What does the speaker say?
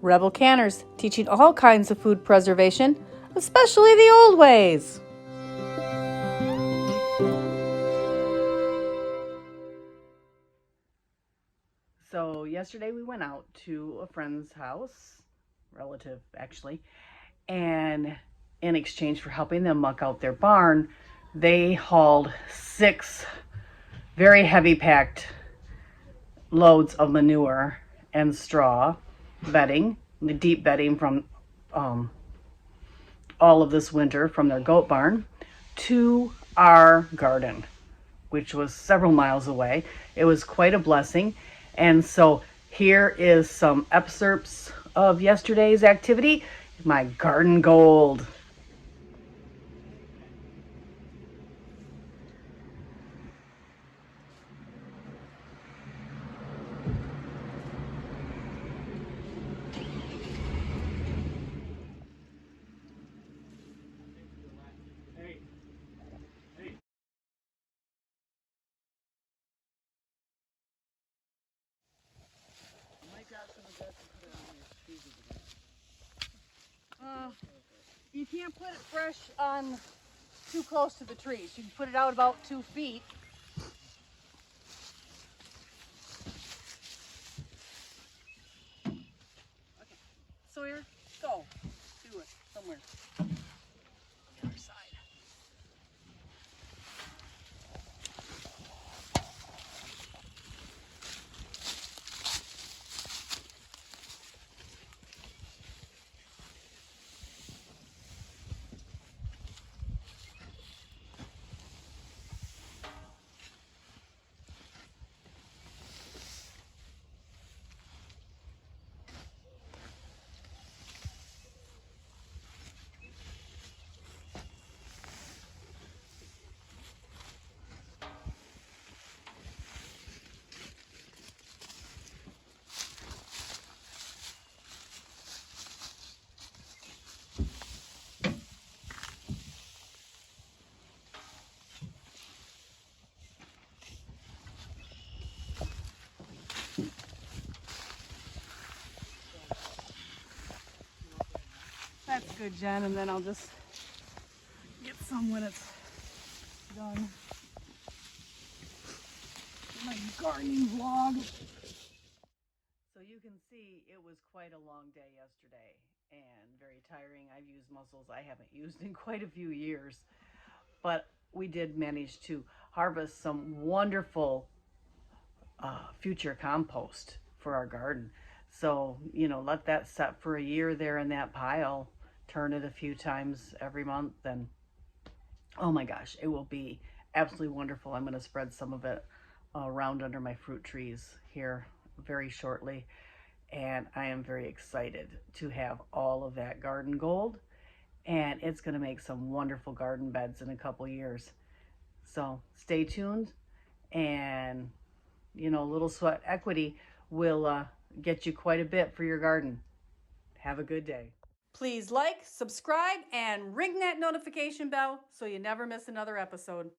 Rebel Canners, teaching all kinds of food preservation, especially the old ways. So yesterday we went out to a friend's house, relative actually, and in exchange for helping them muck out their barn, they hauled 6 very heavy packed loads of manure and straw bedding, the deep bedding from all of this winter from their goat barn to our garden, which was several miles away. It was quite a blessing. And so here is some excerpts of yesterday's activity, my garden gold. You can't put it fresh on too close to the trees. You can put it out about 2 feet. Okay, Sawyer, go. Do it somewhere. On the other side. That's good, Jen, and then I'll just get some when it's done. My gardening vlog. So you can see it was quite a long day yesterday and very tiring. I've used muscles I haven't used in quite a few years, but we did manage to harvest some wonderful future compost for our garden. So, let that set for a year there in that pile, turn it a few times every month, and oh my gosh, it will be absolutely wonderful. I'm going to spread some of it around under my fruit trees here very shortly. And I am very excited to have all of that garden gold. And it's going to make some wonderful garden beds in a couple years. So stay tuned, and a little sweat equity will get you quite a bit for your garden. Have a good day. Please like, subscribe, and ring that notification bell so you never miss another episode.